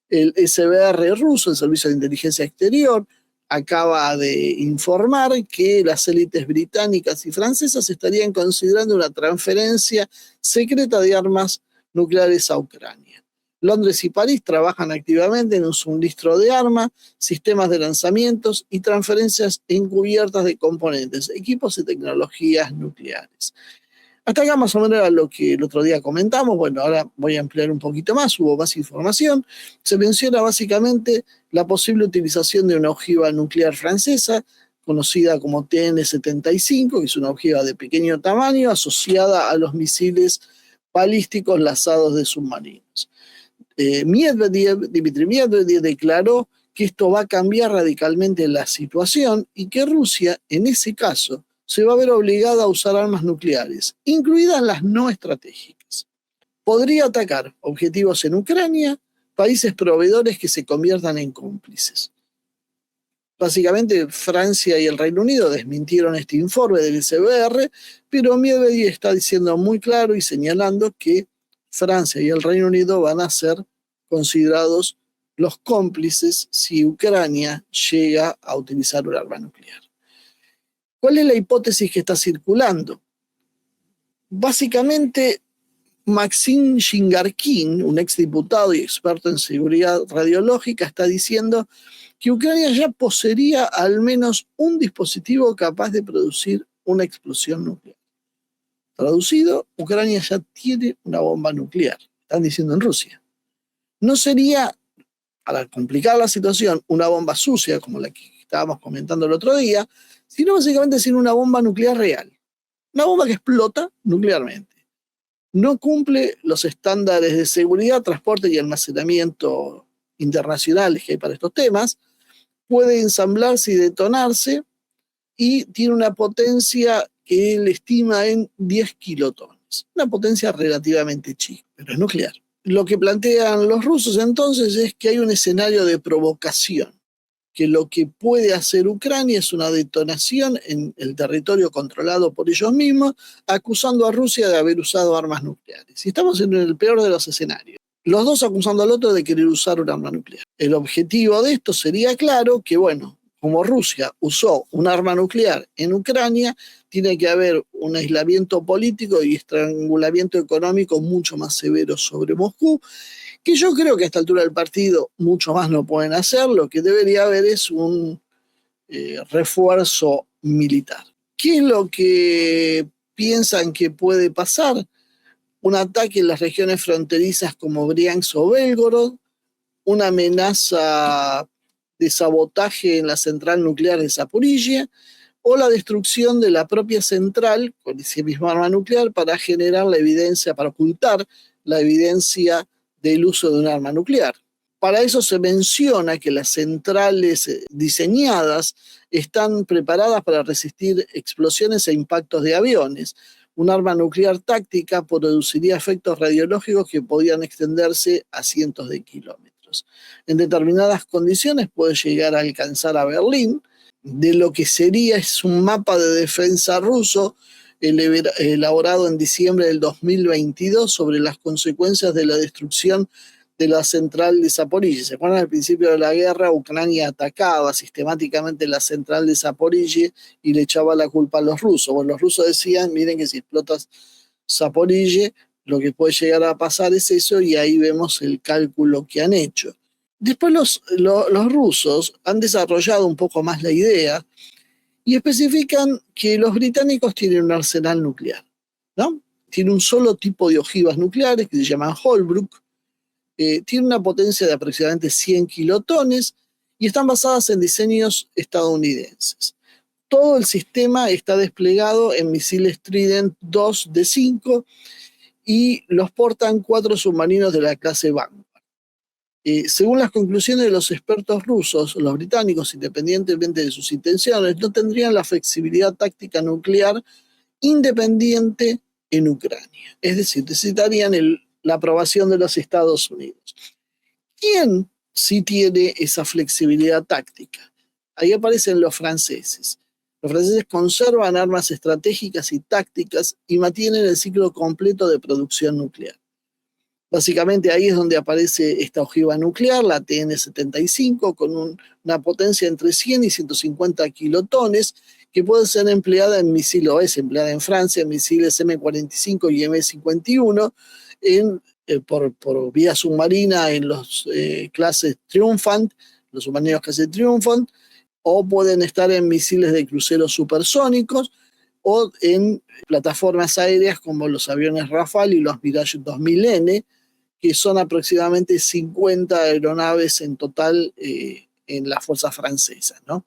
El SBR ruso, el Servicio de Inteligencia Exterior, acaba de informar que las élites británicas y francesas estarían considerando una transferencia secreta de armas nucleares a Ucrania. Londres y París trabajan activamente en un suministro de armas, sistemas de lanzamientos y transferencias encubiertas de componentes, equipos y tecnologías nucleares. Hasta acá más o menos era lo que el otro día comentamos. Bueno, ahora voy a ampliar un poquito más, hubo más información. Se menciona básicamente la posible utilización de una ojiva nuclear francesa, conocida como TN-75, que es una ojiva de pequeño tamaño asociada a los misiles balísticos lanzados de submarinos. Dmitry Medvedev declaró que esto va a cambiar radicalmente la situación y que Rusia, en ese caso, se va a ver obligada a usar armas nucleares, incluidas las no estratégicas. Podría atacar objetivos en Ucrania, países proveedores que se conviertan en cómplices. Básicamente, Francia y el Reino Unido desmintieron este informe del SBR, pero Medvedev está diciendo muy claro y señalando que Francia y el Reino Unido van a ser considerados los cómplices si Ucrania llega a utilizar un arma nuclear. ¿Cuál es la hipótesis que está circulando? Básicamente, Maxim Shingarkin, un exdiputado y experto en seguridad radiológica, está diciendo que Ucrania ya poseería al menos un dispositivo capaz de producir una explosión nuclear. Traducido, Ucrania ya tiene una bomba nuclear, están diciendo en Rusia. No sería, para complicar la situación, una bomba sucia como la que estábamos comentando el otro día, sino básicamente sin una bomba nuclear real. Una bomba que explota nuclearmente. No cumple los estándares de seguridad, transporte y almacenamiento internacionales que hay para estos temas. Puede ensamblarse y detonarse y tiene una potencia que él estima en 10 kilotones. Una potencia relativamente chica, pero es nuclear. Lo que plantean los rusos entonces es que hay un escenario de provocación, que lo que puede hacer Ucrania es una detonación en el territorio controlado por ellos mismos, acusando a Rusia de haber usado armas nucleares. Y estamos en el peor de los escenarios. Los dos acusando al otro de querer usar un arma nuclear. El objetivo de esto sería claro que, bueno, como Rusia usó un arma nuclear en Ucrania, tiene que haber un aislamiento político y estrangulamiento económico mucho más severo sobre Moscú, que yo creo que a esta altura del partido mucho más no pueden hacer. Lo que debería haber es un refuerzo militar. ¿Qué es lo que piensan que puede pasar? Un ataque en las regiones fronterizas como Briansk o Belgorod, una amenaza de sabotaje en la central nuclear de Zaporizhia, o la destrucción de la propia central con ese mismo arma nuclear para generar la evidencia, para ocultar la evidencia del uso de un arma nuclear. Para eso se menciona que las centrales diseñadas están preparadas para resistir explosiones e impactos de aviones. Un arma nuclear táctica produciría efectos radiológicos que podían extenderse a cientos de kilómetros. En determinadas condiciones puede llegar a alcanzar a Berlín. De lo que sería es un mapa de defensa ruso elaborado en diciembre del 2022 sobre las consecuencias de la destrucción de la central de Zaporizhia. ¿Se acuerdan? Al principio de la guerra, Ucrania atacaba sistemáticamente la central de Zaporizhia y le echaba la culpa a los rusos. Bueno, los rusos decían, miren que si explotas Zaporizhia, lo que puede llegar a pasar es eso, y ahí vemos el cálculo que han hecho. Después los rusos han desarrollado un poco más la idea y especifican que los británicos tienen un arsenal nuclear, ¿no? Tiene un solo tipo de ojivas nucleares que se llaman Holbrooke, tiene una potencia de aproximadamente 100 kilotones y están basadas en diseños estadounidenses. Todo el sistema está desplegado en misiles Trident 2 de 5 y los portan 4 submarinos de la clase Vanguard. Según las conclusiones de los expertos rusos, los británicos, independientemente de sus intenciones, no tendrían la flexibilidad táctica nuclear independiente en Ucrania. Es decir, necesitarían la aprobación de los Estados Unidos. ¿Quién sí tiene esa flexibilidad táctica? Ahí aparecen los franceses. Los franceses conservan armas estratégicas y tácticas y mantienen el ciclo completo de producción nuclear. Básicamente ahí es donde aparece esta ojiva nuclear, la TN-75, con una potencia entre 100 y 150 kilotones, que puede ser empleada en misiles, o es empleada en Francia, en misiles M45 y M51, por vía submarina en los clases Triumphant, los submarinos clase Triumphant, o pueden estar en misiles de cruceros supersónicos, o en plataformas aéreas como los aviones Rafale y los Mirage 2000N, que son aproximadamente 50 aeronaves en total en las fuerzas francesas, ¿no?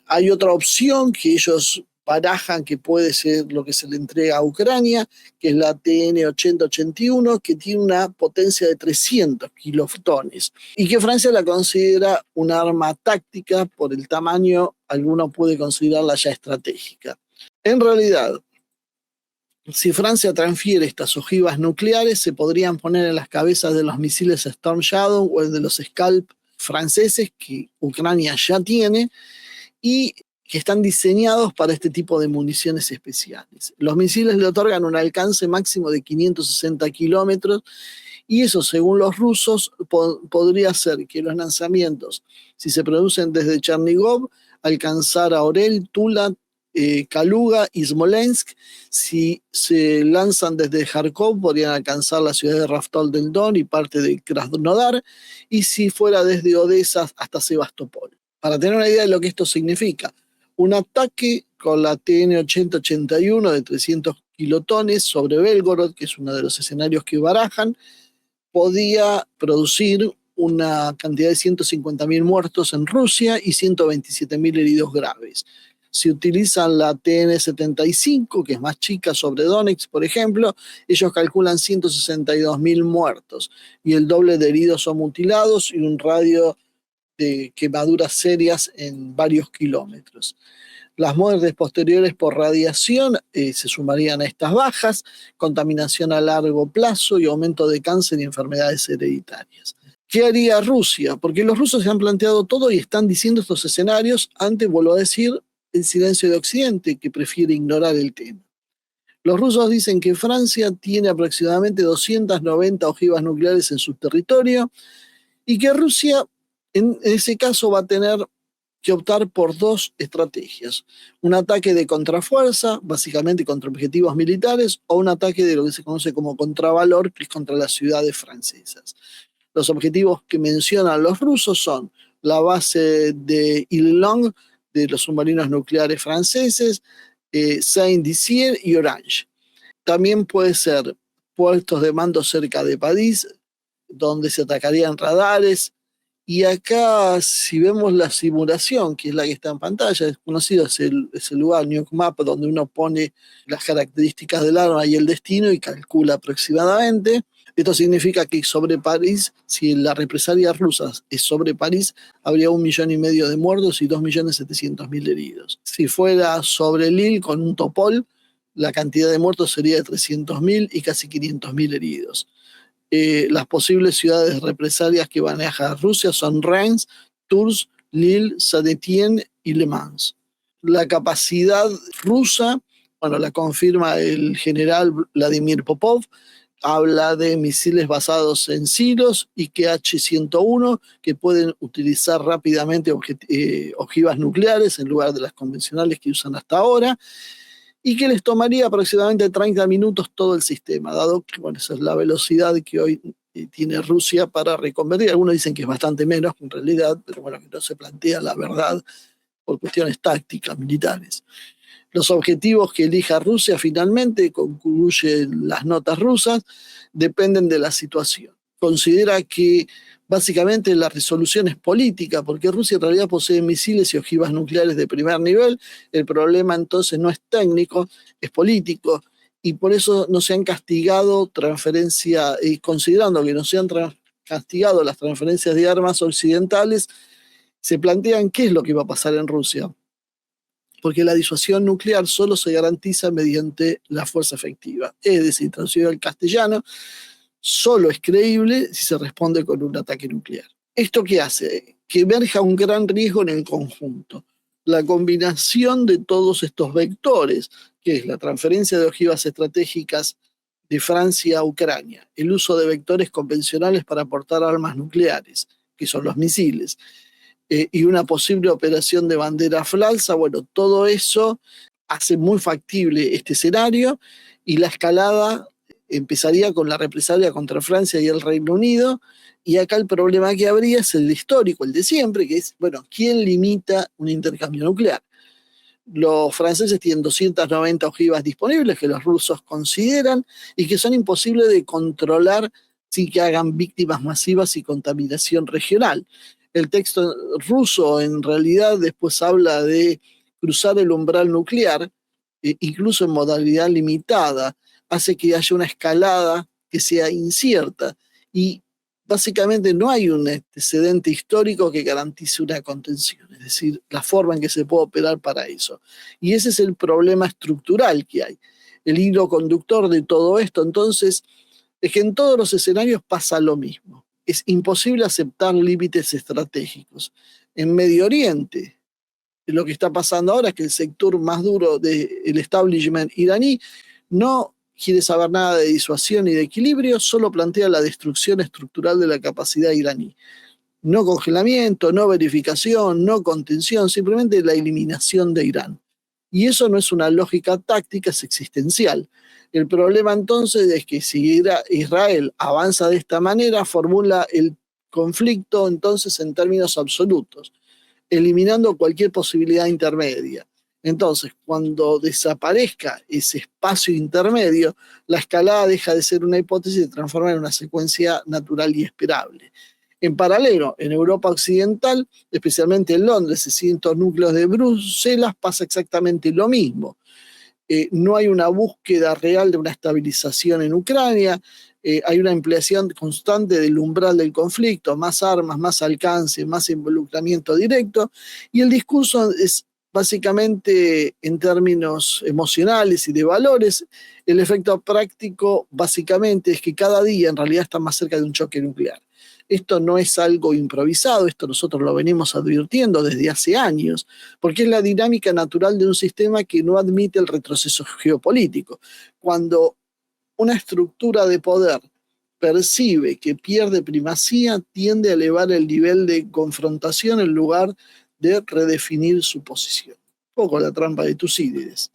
Hay otra opción que ellos barajan que puede ser lo que se le entrega a Ucrania, que es la TN-8081, que tiene una potencia de 300 kilotones y que Francia la considera un arma táctica por el tamaño, alguno puede considerarla ya estratégica. En realidad, si Francia transfiere estas ojivas nucleares, se podrían poner en las cabezas de los misiles Storm Shadow o de los Scalp franceses que Ucrania ya tiene y que están diseñados para este tipo de municiones especiales. Los misiles le otorgan un alcance máximo de 560 kilómetros y eso, según los rusos, podría ser que los lanzamientos, si se producen desde Chernigov, alcanzar a Orel, Tula, Kaluga y Smolensk. Si se lanzan desde Kharkov, podrían alcanzar la ciudad de Rostov del Don y parte de Krasnodar, y si fuera desde Odessa hasta Sebastopol. Para tener una idea de lo que esto significa, un ataque con la TN-8081 de 300 kilotones sobre Belgorod, que es uno de los escenarios que barajan, podía producir una cantidad de 150.000 muertos en Rusia y 127.000 heridos graves. Si utilizan la TN-75, que es más chica, sobre Donetsk, por ejemplo, ellos calculan 162.000 muertos y el doble de heridos o mutilados y un radio de quemaduras serias en varios kilómetros. Las muertes posteriores por radiación se sumarían a estas bajas, contaminación a largo plazo y aumento de cáncer y enfermedades hereditarias. ¿Qué haría Rusia? Porque los rusos se han planteado todo y están diciendo estos escenarios ante, vuelvo a decir, el silencio de Occidente, que prefiere ignorar el tema. Los rusos dicen que Francia tiene aproximadamente 290 ojivas nucleares en su territorio y que Rusia, en ese caso, va a tener que optar por dos estrategias: un ataque de contrafuerza, básicamente contra objetivos militares, o un ataque de lo que se conoce como contravalor, que es contra las ciudades francesas. Los objetivos que mencionan los rusos son la base de Île-et-Longue de los submarinos nucleares franceses, Saint-Dizier y Orange. También puede ser puestos de mando cerca de París, donde se atacarían radares. Y acá, si vemos la simulación, que es la que está en pantalla, es conocido, es el lugar, Nuke Map, donde uno pone las características del arma y el destino y calcula aproximadamente. Esto significa que sobre París, si la represalia rusa es sobre París, habría 1,5 millones de muertos y 2.700.000 heridos. Si fuera sobre Lille con un Topol, la cantidad de muertos sería de 300.000 y casi 500.000 heridos. Las posibles ciudades represalias que maneja Rusia son Reims, Tours, Lille, Saint-Étienne y Le Mans. La capacidad rusa, bueno, la confirma el general Vladimir Popov, habla de misiles basados en silos y que H-101 que pueden utilizar rápidamente ojivas nucleares en lugar de las convencionales que usan hasta ahora, y que les tomaría aproximadamente 30 minutos todo el sistema, dado que bueno, esa es la velocidad que hoy tiene Rusia para reconvertir. Algunos dicen que es bastante menos en realidad, pero bueno, que no se plantea la verdad por cuestiones tácticas, militares. Los objetivos que elija Rusia finalmente, concluyen las notas rusas, dependen de la situación. Considera que básicamente la resolución es política, porque Rusia en realidad posee misiles y ojivas nucleares de primer nivel. El problema entonces no es técnico, es político, y por eso no se han castigado transferencias, y considerando que no se han castigado las transferencias de armas occidentales, se plantean qué es lo que va a pasar en Rusia, porque la disuasión nuclear solo se garantiza mediante la fuerza efectiva. Es decir, traducido al castellano, solo es creíble si se responde con un ataque nuclear. ¿Esto qué hace? Que emerja un gran riesgo en el conjunto. La combinación de todos estos vectores, que es la transferencia de ojivas estratégicas de Francia a Ucrania, el uso de vectores convencionales para aportar armas nucleares, que son los misiles, y una posible operación de bandera falsa, bueno, todo eso hace muy factible este escenario, y la escalada empezaría con la represalia contra Francia y el Reino Unido, y acá el problema que habría es el histórico, el de siempre, que es, bueno, ¿quién limita un intercambio nuclear? Los franceses tienen 290 ojivas disponibles que los rusos consideran y que son imposibles de controlar sin que hagan víctimas masivas y contaminación regional. El texto ruso en realidad después habla de cruzar el umbral nuclear, incluso en modalidad limitada, hace que haya una escalada que sea incierta y básicamente no hay un antecedente histórico que garantice una contención, es decir, la forma en que se puede operar para eso. Y ese es el problema estructural que hay. El hilo conductor de todo esto, entonces, es que en todos los escenarios pasa lo mismo. Es imposible aceptar límites estratégicos. En Medio Oriente, lo que está pasando ahora es que el sector más duro del establishment iraní no quiere saber nada de disuasión y de equilibrio, solo plantea la destrucción estructural de la capacidad iraní. No congelamiento, no verificación, no contención, simplemente la eliminación de Irán. Y eso no es una lógica táctica, es existencial. El problema entonces es que si Israel avanza de esta manera, formula el conflicto entonces en términos absolutos. eliminando cualquier posibilidad intermedia. Entonces, cuando desaparezca ese espacio intermedio, la escalada deja de ser una hipótesis y se transforma en una secuencia natural y esperable. En paralelo, en Europa Occidental, especialmente en Londres, 600 núcleos de Bruselas, pasa exactamente lo mismo. No hay una búsqueda real de una estabilización en Ucrania, hay una ampliación constante del umbral del conflicto, más armas, más alcance, más involucramiento directo, y el discurso es básicamente en términos emocionales y de valores. El efecto práctico básicamente es que cada día en realidad está más cerca de un choque nuclear. Esto no es algo improvisado, esto nosotros lo venimos advirtiendo desde hace años, porque es la dinámica natural de un sistema que no admite el retroceso geopolítico. Cuando una estructura de poder percibe que pierde primacía, tiende a elevar el nivel de confrontación en lugar de redefinir su posición. Un poco la trampa de Tucídides.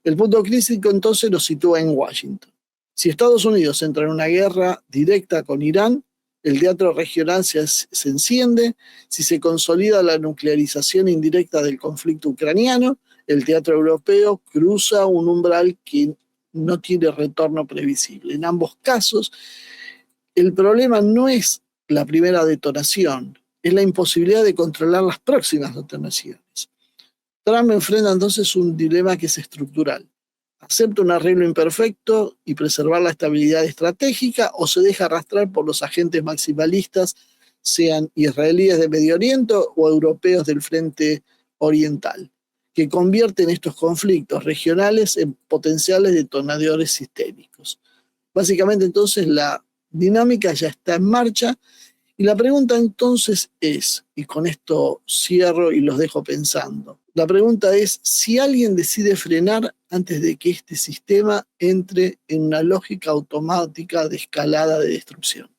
El punto crítico entonces lo sitúa en Washington. Si Estados Unidos entra en una guerra directa con Irán, el teatro regional se enciende. Si se consolida la nuclearización indirecta del conflicto ucraniano, el teatro europeo cruza un umbral que no tiene retorno previsible. En ambos casos, el problema no es la primera detonación, es la imposibilidad de controlar las próximas detonaciones. Trump enfrenta entonces un dilema que es estructural. ¿Acepta un arreglo imperfecto y preservar la estabilidad estratégica o se deja arrastrar por los agentes maximalistas, sean israelíes de Medio Oriente o europeos del Frente Oriental, que convierten estos conflictos regionales en potenciales detonadores sistémicos? Básicamente entonces la dinámica ya está en marcha y la pregunta entonces es, y con esto cierro y los dejo pensando, la pregunta es si alguien decide frenar antes de que este sistema entre en una lógica automática de escalada de destrucción.